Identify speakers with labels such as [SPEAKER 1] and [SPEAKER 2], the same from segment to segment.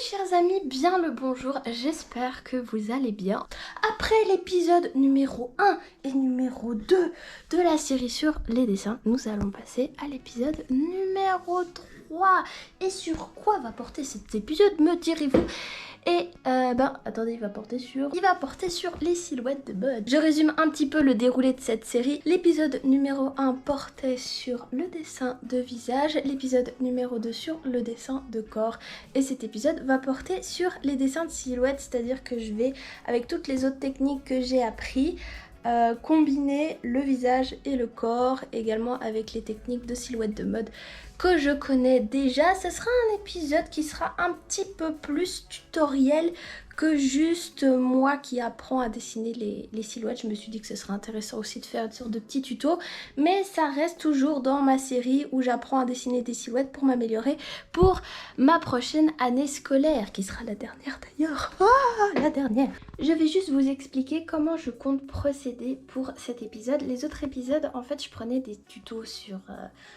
[SPEAKER 1] chers amis, bien le bonjour, j'espère que vous allez bien. Après l'épisode numéro 1 et numéro 2 de la série sur les dessins, nous allons passer à l'épisode numéro 3. Et sur quoi va porter cet épisode, me direz-vous? Et attendez, il va porter sur les silhouettes de mode. Je résume un petit peu le déroulé de cette série. L'épisode numéro 1 portait sur le dessin de visage, l'épisode numéro 2 sur le dessin de corps. Et cet épisode va porter sur les dessins de silhouettes, c'est-à-dire que je vais, avec toutes les autres techniques que j'ai appris, combiner le visage et le corps, également avec les techniques de silhouette de mode que je connais déjà. Ce sera un épisode qui sera un petit peu plus tutoriel que juste moi qui apprends à dessiner les silhouettes. Je me suis dit que ce serait intéressant aussi de faire une sorte de petit tuto, mais ça reste toujours dans ma série où j'apprends à dessiner des silhouettes pour m'améliorer pour ma prochaine année scolaire, qui sera la dernière d'ailleurs. La dernière. Je vais juste vous expliquer comment je compte procéder pour cet épisode. Les autres épisodes, en fait, je prenais des tutos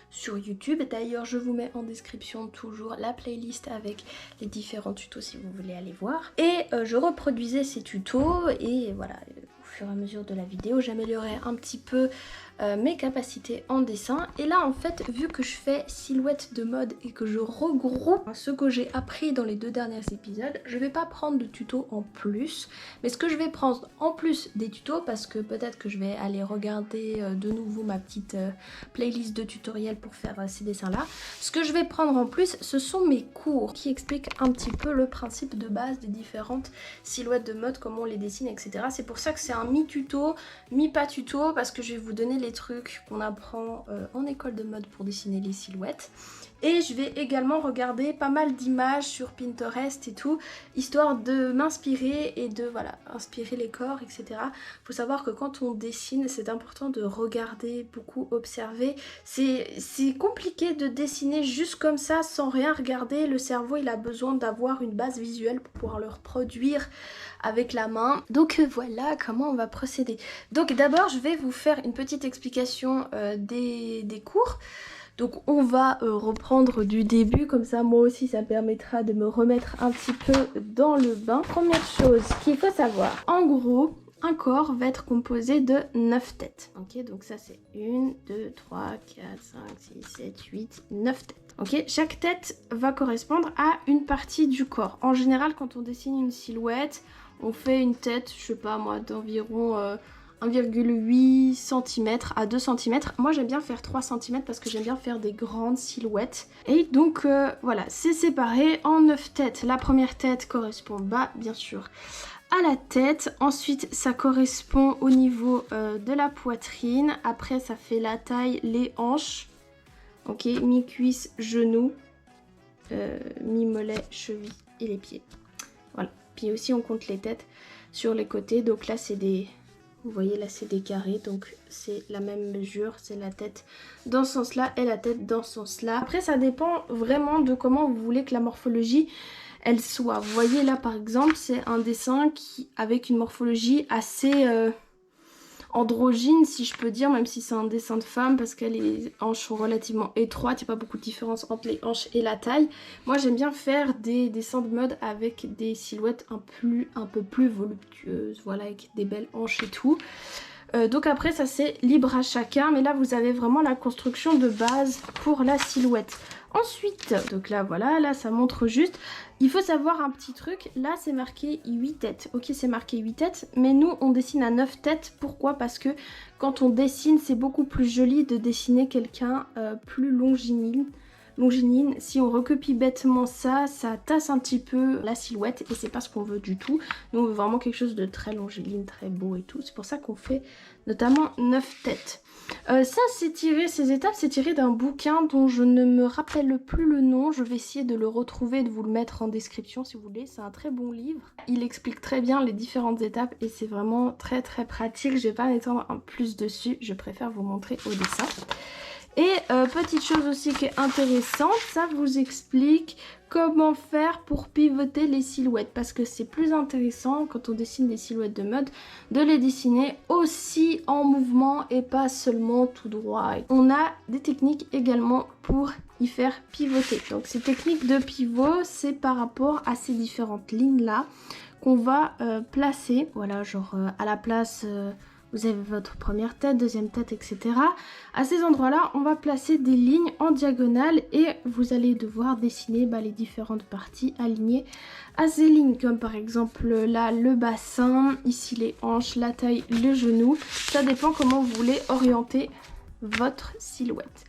[SPEAKER 1] sur YouTube. D'ailleurs, je vous mets en description toujours la playlist avec les différents tutos si vous voulez aller voir. Et je reproduisais ces tutos et voilà, au fur et à mesure de la vidéo, j'améliorais un petit peu mes capacités en dessin. Et là, en fait, vu que je fais silhouette de mode et que je regroupe ce que j'ai appris dans les 2 derniers épisodes, je vais pas prendre de tutos en plus. Mais ce que je vais prendre en plus des tutos, parce que peut-être que je vais aller regarder de nouveau ma petite playlist de tutoriels pour faire ces dessins-là. Ce que je vais prendre en plus, ce sont mes cours qui expliquent un petit peu le principe de base des différentes silhouettes de mode, comment on les dessine, etc. C'est pour ça que c'est un mi-tuto, mi-pas tuto, parce que je vais vous donner les trucs qu'on apprend en école de mode pour dessiner les silhouettes. Et je vais également regarder pas mal d'images sur Pinterest et tout, histoire de m'inspirer et de inspirer les corps, etc. Faut savoir que quand on dessine, c'est important de regarder, beaucoup observer. C'est compliqué de dessiner juste comme ça sans rien regarder. Le cerveau, il a besoin d'avoir une base visuelle pour pouvoir le reproduire avec la main. Donc voilà comment on va procéder. Donc d'abord, je vais vous faire une petite explication des cours. Donc on va reprendre du début, comme ça moi aussi ça me permettra de me remettre un petit peu dans le bain. Première chose qu'il faut savoir, en gros, un corps va être composé de 9 têtes. Ok, donc ça c'est 1, 2, 3, 4, 5, 6, 7, 8, 9 têtes. Ok, chaque tête va correspondre à une partie du corps. En général, quand on dessine une silhouette, on fait une tête, je sais pas moi, d'environ 1,8 cm à 2 cm. Moi j'aime bien faire 3 cm parce que j'aime bien faire des grandes silhouettes. Et donc voilà, c'est séparé en 9 têtes. La première tête correspond bien sûr à la tête. Ensuite ça correspond au niveau de la poitrine. Après ça fait la taille, les hanches. Ok, mi-cuisse, genou, mi-mollet, cheville et les pieds. Voilà. Puis aussi on compte les têtes sur les côtés. Donc là c'est des... Vous voyez là c'est des carrés, donc c'est la même mesure, c'est la tête dans ce sens-là et la tête dans ce sens-là. Après ça dépend vraiment de comment vous voulez que la morphologie elle soit. Vous voyez là par exemple c'est un dessin avec une morphologie assez androgyne si je peux dire, même si c'est un dessin de femme parce que les hanches sont relativement étroites, il n'y a pas beaucoup de différence entre les hanches et la taille. Moi j'aime bien faire des dessins de mode avec des silhouettes un peu plus voluptueuses, voilà, avec des belles hanches et tout. Donc après ça c'est libre à chacun, mais là vous avez vraiment la construction de base pour la silhouette. Ensuite, donc là voilà, là ça montre juste, il faut savoir un petit truc, là c'est marqué 8 têtes, ok c'est marqué 8 têtes, mais nous on dessine à 9 têtes, pourquoi? Parce que quand on dessine c'est beaucoup plus joli de dessiner quelqu'un plus longiligne. Si on recopie bêtement ça, ça tasse un petit peu la silhouette et c'est pas ce qu'on veut du tout. Nous on veut vraiment quelque chose de très longiligne, très beau et tout, c'est pour ça qu'on fait notamment 9 têtes. Ça c'est tiré, ces étapes c'est tiré d'un bouquin dont je ne me rappelle plus le nom. Je vais essayer de le retrouver et de vous le mettre en description si vous voulez. C'est un très bon livre. Il explique très bien les différentes étapes et c'est vraiment très pratique. Je vais pas m'étendre en plus dessus, je préfère vous montrer au dessin. Et petite chose aussi qui est intéressante, ça vous explique comment faire pour pivoter les silhouettes, parce que c'est plus intéressant quand on dessine des silhouettes de mode de les dessiner aussi en mouvement et pas seulement tout droit. On a des techniques également pour y faire pivoter. Donc ces techniques de pivot, c'est par rapport à ces différentes lignes là qu'on va placer. Voilà, genre à la place... vous avez votre première tête, deuxième tête, etc. À ces endroits-là, on va placer des lignes en diagonale et vous allez devoir dessiner les différentes parties alignées à ces lignes, comme par exemple là le bassin, ici les hanches, la taille, le genou. Ça dépend comment vous voulez orienter votre silhouette.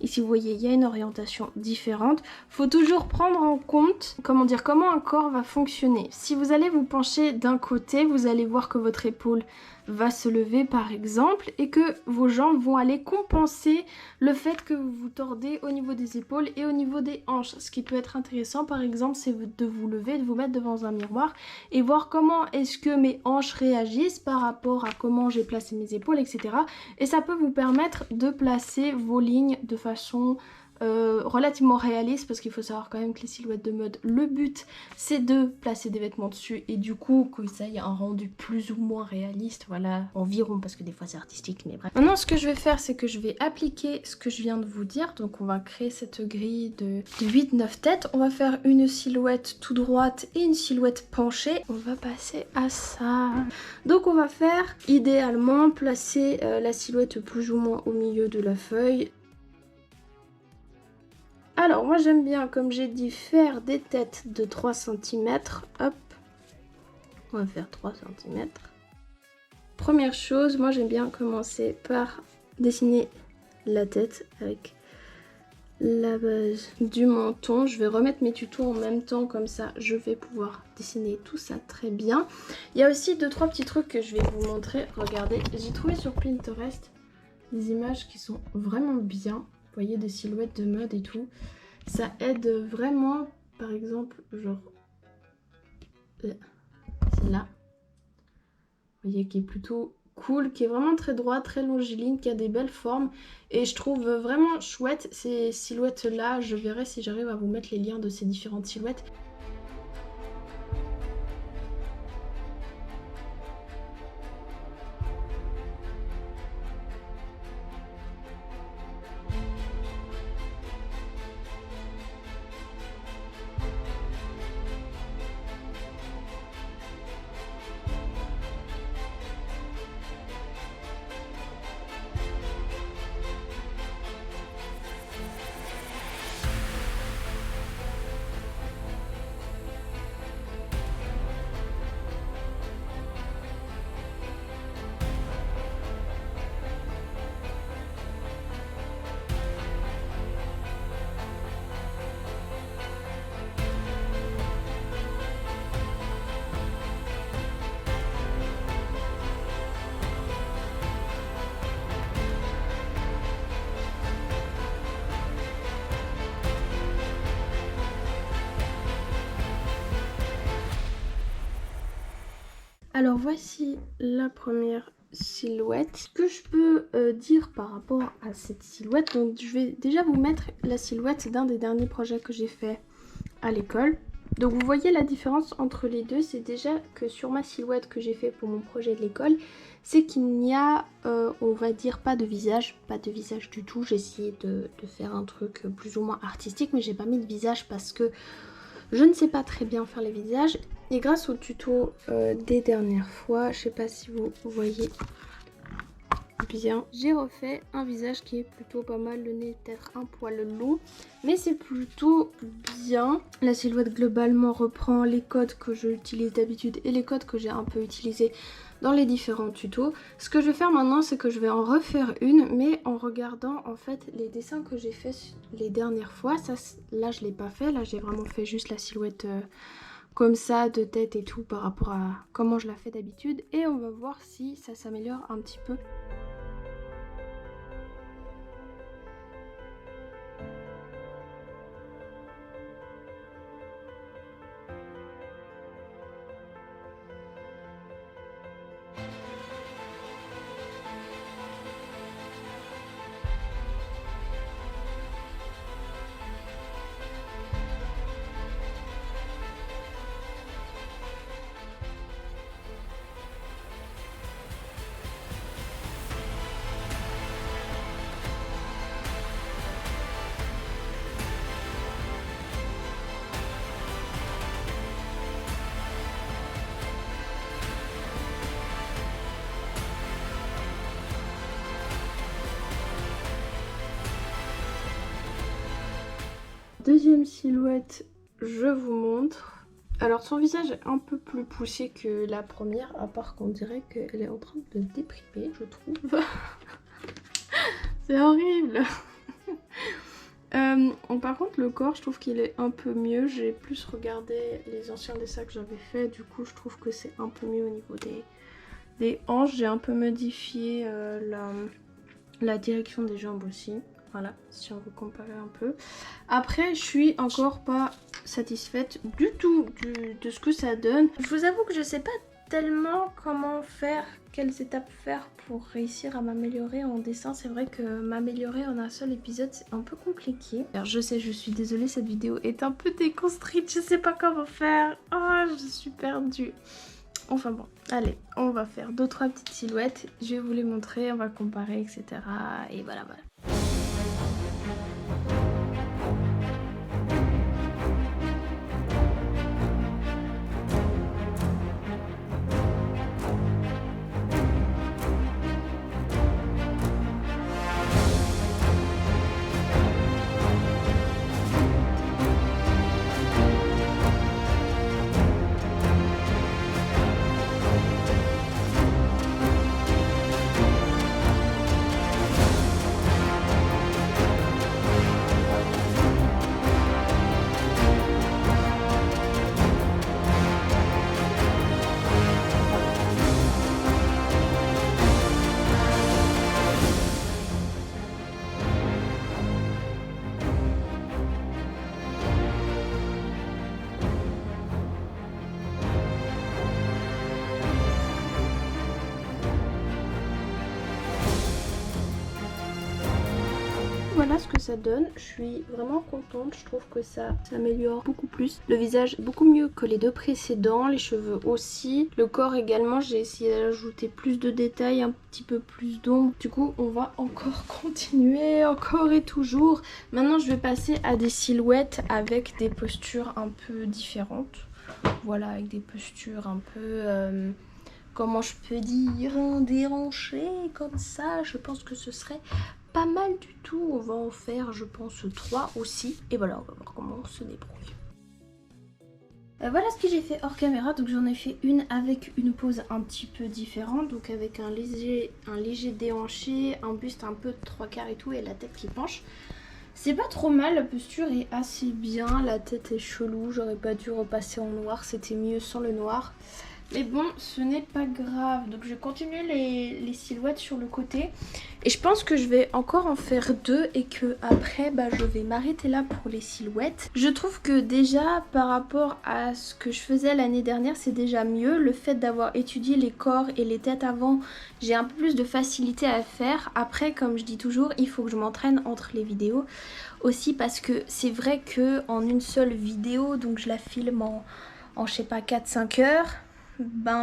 [SPEAKER 1] Ici, vous voyez, il y a une orientation différente. Il faut toujours prendre en compte, comment un corps va fonctionner. Si vous allez vous pencher d'un côté, vous allez voir que votre épaule va se lever par exemple et que vos jambes vont aller compenser le fait que vous vous tordez au niveau des épaules et au niveau des hanches. Ce qui peut être intéressant par exemple, c'est de vous lever, de vous mettre devant un miroir et voir comment est-ce que mes hanches réagissent par rapport à comment j'ai placé mes épaules, etc. Et ça peut vous permettre de placer vos lignes de façon relativement réaliste, parce qu'il faut savoir quand même que les silhouettes de mode, le but c'est de placer des vêtements dessus et du coup que ça ait un rendu plus ou moins réaliste, voilà, environ, parce que des fois c'est artistique, mais bref. Maintenant, ce que je vais faire, c'est que je vais appliquer ce que je viens de vous dire. Donc on va créer cette grille de 8-9 têtes, on va faire une silhouette tout droite et une silhouette penchée. On va passer à ça. Donc on va faire idéalement placer la silhouette plus ou moins au milieu de la feuille. Alors moi j'aime bien, comme j'ai dit, faire des têtes de 3 cm. Hop, on va faire 3 cm. Première chose, moi j'aime bien commencer par dessiner la tête avec la base du menton. Je vais remettre mes tutos en même temps, comme ça je vais pouvoir dessiner tout ça très bien. Il y a aussi 2-3 petits trucs que je vais vous montrer. Regardez, j'ai trouvé sur Pinterest des images qui sont vraiment bien. Vous voyez, des silhouettes de mode et tout. Ça aide vraiment, par exemple, genre celle-là. Vous voyez, qui est plutôt cool, qui est vraiment très droit, très longiligne, qui a des belles formes. Et je trouve vraiment chouette ces silhouettes-là. Je verrai si j'arrive à vous mettre les liens de ces différentes silhouettes. Alors voici la première silhouette. Ce que je peux dire par rapport à cette silhouette, donc je vais déjà vous mettre la silhouette d'un des derniers projets que j'ai fait à l'école. Donc vous voyez la différence entre les deux, c'est déjà que sur ma silhouette que j'ai fait pour mon projet de l'école, c'est qu'il n'y a, on va dire, pas de visage du tout. J'ai essayé de faire un truc plus ou moins artistique, mais j'ai pas mis de visage parce que je ne sais pas très bien faire les visages. Et grâce au tuto des dernières fois, je sais pas si vous voyez bien, j'ai refait un visage qui est plutôt pas mal. Le nez est peut-être un poil long, mais c'est plutôt bien. La silhouette globalement reprend les codes que j'utilise d'habitude et les codes que j'ai un peu utilisés dans les différents tutos. Ce que je vais faire maintenant, c'est que je vais en refaire une, mais en regardant en fait les dessins que j'ai fait les dernières fois. Ça, là je l'ai pas fait, là j'ai vraiment fait juste la silhouette comme ça, de tête et tout, par rapport à comment je la fais d'habitude, et on va voir si ça s'améliore un petit peu. Deuxième silhouette, je vous montre. Alors son visage est un peu plus poussé que la première, à part qu'on dirait qu'elle est en train de déprimer, je trouve. C'est horrible. Par contre le corps, je trouve qu'il est un peu mieux. J'ai plus regardé les anciens dessins que j'avais fait, du coup je trouve que c'est un peu mieux au niveau des hanches. J'ai un peu modifié la direction des jambes aussi. Voilà, si on veut comparer un peu. Après, je suis encore pas satisfaite du tout de ce que ça donne. Je vous avoue que je sais pas tellement comment faire, quelles étapes faire pour réussir à m'améliorer en dessin. C'est vrai que m'améliorer en un seul épisode, c'est un peu compliqué. Alors je sais, je suis désolée, cette vidéo est un peu déconstruite. Je sais pas comment faire. Oh, je suis perdue. Enfin bon, allez, on va faire 2-3 petites silhouettes. Je vais vous les montrer, on va comparer, etc. Et voilà, voilà. Voilà ce que ça donne, je suis vraiment contente, je trouve que ça s'améliore beaucoup plus. Le visage beaucoup mieux que les deux précédents, les cheveux aussi, le corps également, j'ai essayé d'ajouter plus de détails, un petit peu plus d'ombre. Du coup on va encore continuer, encore et toujours. Maintenant je vais passer à des silhouettes avec des postures un peu différentes. Voilà, avec des postures un peu... comment je peux dire, déhanchées comme ça, je pense que ce serait pas mal du tout. On va en faire, je pense, 3 aussi. Et voilà, on va voir comment on se débrouille. Voilà ce que j'ai fait hors caméra. Donc j'en ai fait une avec une pose un petit peu différente. Donc avec un léger déhanché, un buste un peu de 3/4 et tout, et la tête qui penche. C'est pas trop mal, la posture est assez bien. La tête est chelou, j'aurais pas dû repasser en noir. C'était mieux sans le noir. Mais bon, ce n'est pas grave. Donc je vais continuer les silhouettes sur le côté. Et je pense que je vais encore en faire 2 et que après je vais m'arrêter là pour les silhouettes. Je trouve que déjà par rapport à ce que je faisais l'année dernière, c'est déjà mieux. Le fait d'avoir étudié les corps et les têtes avant, j'ai un peu plus de facilité à faire. Après, comme je dis toujours, il faut que je m'entraîne entre les vidéos. Aussi parce que c'est vrai que en une seule vidéo, donc je la filme en je sais pas 4-5 heures.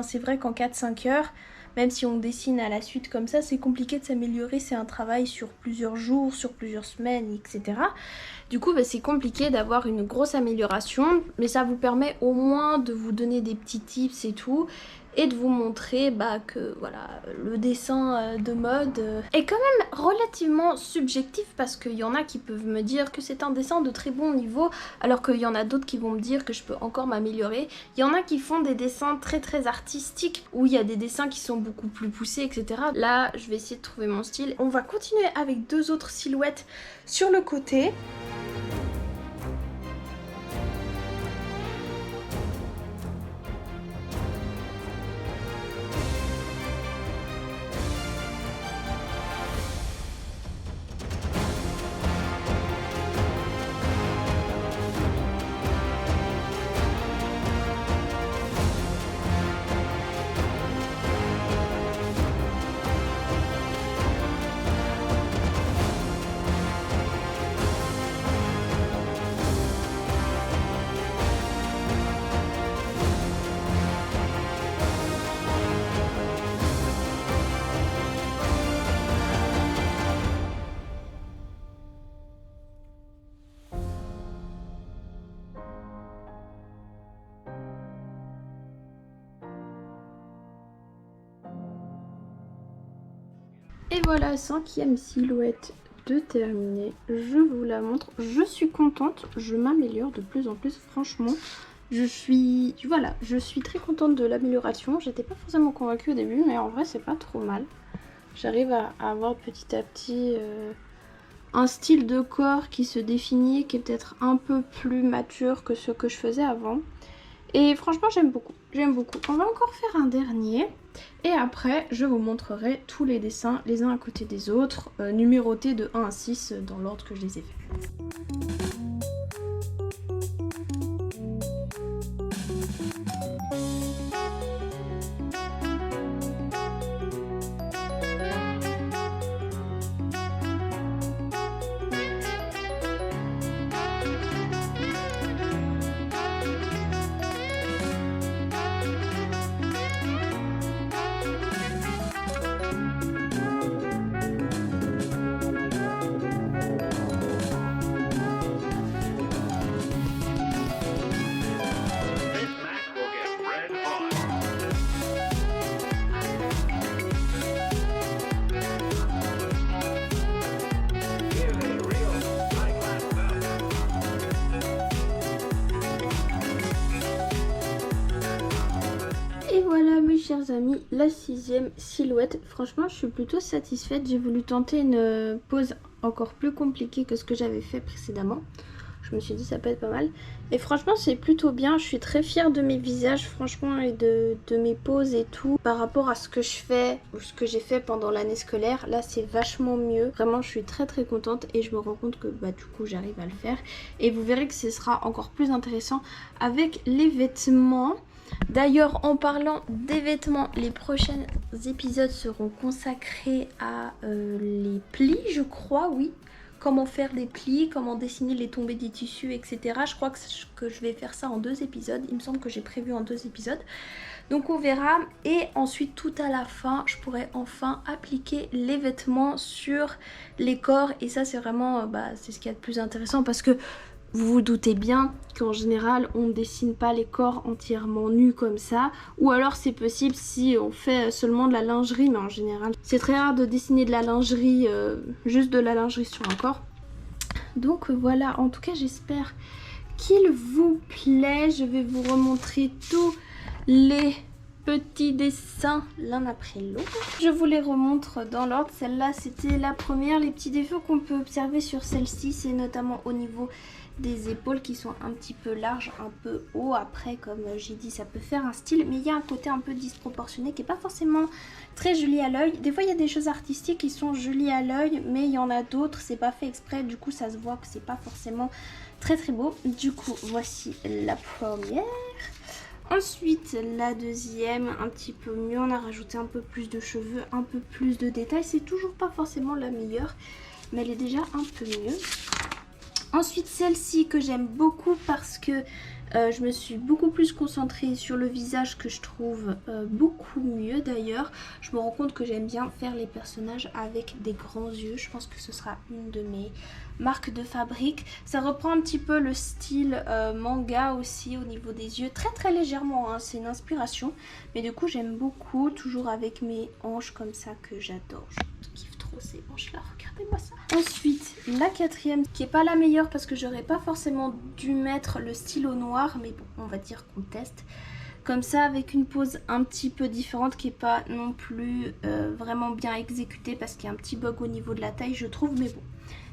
[SPEAKER 1] C'est vrai qu'en 4-5 heures, même si on dessine à la suite comme ça, c'est compliqué de s'améliorer. C'est un travail sur plusieurs jours, sur plusieurs semaines, etc. Du coup, c'est compliqué d'avoir une grosse amélioration. Mais ça vous permet au moins de vous donner des petits tips et tout. Et de vous montrer que voilà, le dessin de mode est quand même relativement subjectif. Parce qu'il y en a qui peuvent me dire que c'est un dessin de très bon niveau, alors qu'il y en a d'autres qui vont me dire que je peux encore m'améliorer. Il y en a qui font des dessins très très artistiques, où il y a des dessins qui sont beaucoup plus poussés, etc. Là, je vais essayer de trouver mon style. On va continuer avec 2 autres silhouettes sur le côté. Et voilà, 5e silhouette de terminer. Je vous la montre. Je suis contente, je m'améliore de plus en plus, franchement. Je suis très contente de l'amélioration. J'étais pas forcément convaincue au début, mais en vrai c'est pas trop mal. J'arrive à avoir petit à petit un style de corps qui se définit, qui est peut-être un peu plus mature que ce que je faisais avant. Et franchement j'aime beaucoup, j'aime beaucoup. On va encore faire un dernier. Et après je vous montrerai tous les dessins les uns à côté des autres, numérotés de 1 à 6 dans l'ordre que je les ai faits. Chers amis, la 6e silhouette, franchement je suis plutôt satisfaite. J'ai voulu tenter une pose encore plus compliquée que ce que j'avais fait précédemment. Je me suis dit ça peut être pas mal et franchement c'est plutôt bien. Je suis très fière de mes visages franchement et de mes poses et tout par rapport à ce que je fais ou ce que j'ai fait pendant l'année scolaire. Là c'est vachement mieux, vraiment je suis très contente et je me rends compte que du coup j'arrive à le faire et vous verrez que ce sera encore plus intéressant avec les vêtements. D'ailleurs, en parlant des vêtements, les prochains épisodes seront consacrés à les plis, je crois, oui. Comment faire des plis, comment dessiner les tombées des tissus, etc. Je crois que je vais faire ça en 2 épisodes. Il me semble que j'ai prévu en 2 épisodes. Donc on verra. Et ensuite, tout à la fin, je pourrai enfin appliquer les vêtements sur les corps. Et ça, c'est vraiment, c'est ce qu'il y a de plus intéressant parce que vous vous doutez bien qu'en général on ne dessine pas les corps entièrement nus comme ça, ou alors c'est possible si on fait seulement de la lingerie, mais en général c'est très rare de dessiner de la lingerie, juste de la lingerie sur un corps. Donc voilà, en tout cas j'espère qu'il vous plaît. Je vais vous remontrer tous les petits dessins l'un après l'autre. Je vous les remontre dans l'ordre. Celle-là c'était la première. Les petits défauts qu'on peut observer sur celle-ci, c'est notamment au niveau des épaules qui sont un petit peu larges, un peu haut. Après, comme j'ai dit, ça peut faire un style, mais il y a un côté un peu disproportionné qui est pas forcément très joli à l'œil. Des fois il y a des choses artistiques qui sont jolies à l'œil, mais il y en a d'autres, c'est pas fait exprès, du coup ça se voit que c'est pas forcément très beau. Du coup voici la première. Ensuite la deuxième, un petit peu mieux, on a rajouté un peu plus de cheveux, un peu plus de détails. C'est toujours pas forcément la meilleure, mais elle est déjà un peu mieux. Ensuite celle-ci que j'aime beaucoup parce que je me suis beaucoup plus concentrée sur le visage, que je trouve beaucoup mieux d'ailleurs. Je me rends compte que j'aime bien faire les personnages avec des grands yeux. Je pense que ce sera une de mes marques de fabrique. Ça reprend un petit peu le style manga aussi au niveau des yeux. Très légèrement, hein, c'est une inspiration. Mais du coup j'aime beaucoup, toujours avec mes hanches comme ça que j'adore. Je kiffe trop ces hanches là, regardez-moi ça. Ensuite la quatrième qui est pas la meilleure parce que j'aurais pas forcément dû mettre le stylo noir, mais bon on va dire qu'on teste comme ça avec une pose un petit peu différente qui est pas non plus vraiment bien exécutée parce qu'il y a un petit bug au niveau de la taille je trouve, mais bon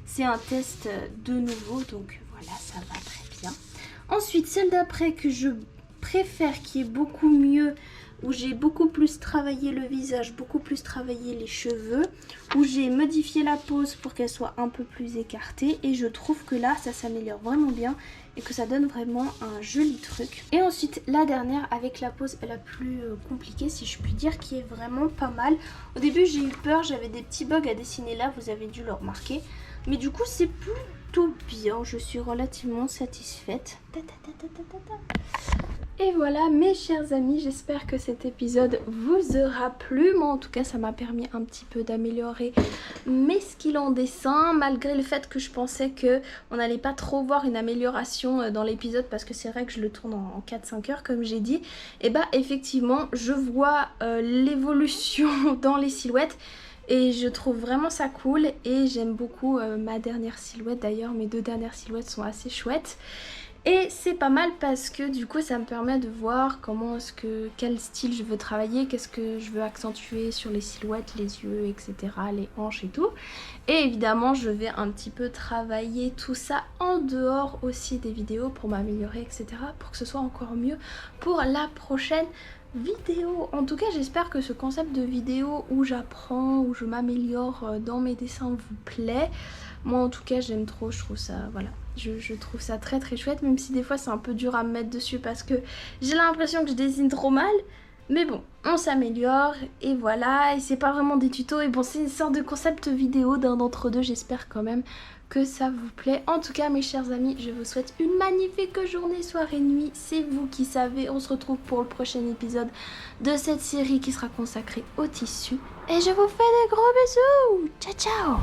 [SPEAKER 1] c'est un test de nouveau donc voilà, ça va très bien. Ensuite celle d'après que je préfère, qui est beaucoup mieux, où j'ai beaucoup plus travaillé le visage, beaucoup plus travaillé les cheveux, où j'ai modifié la pose pour qu'elle soit un peu plus écartée et je trouve que là ça s'améliore vraiment bien et que ça donne vraiment un joli truc. Et ensuite la dernière avec la pose la plus compliquée si je puis dire, qui est vraiment pas mal. Au début j'ai eu peur, j'avais des petits bugs à dessiner là, vous avez dû le remarquer, mais du coup c'est plutôt bien, je suis relativement satisfaite. Et voilà mes chers amis, j'espère que cet épisode vous aura plu. Moi en tout cas ça m'a permis un petit peu d'améliorer mes skills en dessin, malgré le fait que je pensais que on n'allait pas trop voir une amélioration dans l'épisode parce que c'est vrai que je le tourne en 4-5 heures comme j'ai dit. Et bah effectivement je vois l'évolution dans les silhouettes. Et je trouve vraiment ça cool et j'aime beaucoup ma dernière silhouette. D'ailleurs mes 2 dernières silhouettes sont assez chouettes. Et c'est pas mal parce que du coup ça me permet de voir quel style je veux travailler, qu'est-ce que je veux accentuer sur les silhouettes, les yeux, etc., les hanches et tout. Et évidemment je vais un petit peu travailler tout ça en dehors aussi des vidéos pour m'améliorer, etc., pour que ce soit encore mieux pour la prochaine vidéo. En tout cas j'espère que ce concept de vidéo où j'apprends, où je m'améliore dans mes dessins vous plaît. Moi en tout cas j'aime trop, je trouve ça, voilà, je trouve ça très très chouette, même si des fois c'est un peu dur à me mettre dessus parce que j'ai l'impression que je dessine trop mal. Mais bon, on s'améliore et voilà, et c'est pas vraiment des tutos, et bon c'est une sorte de concept vidéo d'un d'entre-deux, j'espère quand même que ça vous plaît. En tout cas mes chers amis, je vous souhaite une magnifique journée, soirée, nuit, c'est vous qui savez. On se retrouve pour le prochain épisode de cette série qui sera consacrée au tissu. Et je vous fais des gros bisous. Ciao ciao.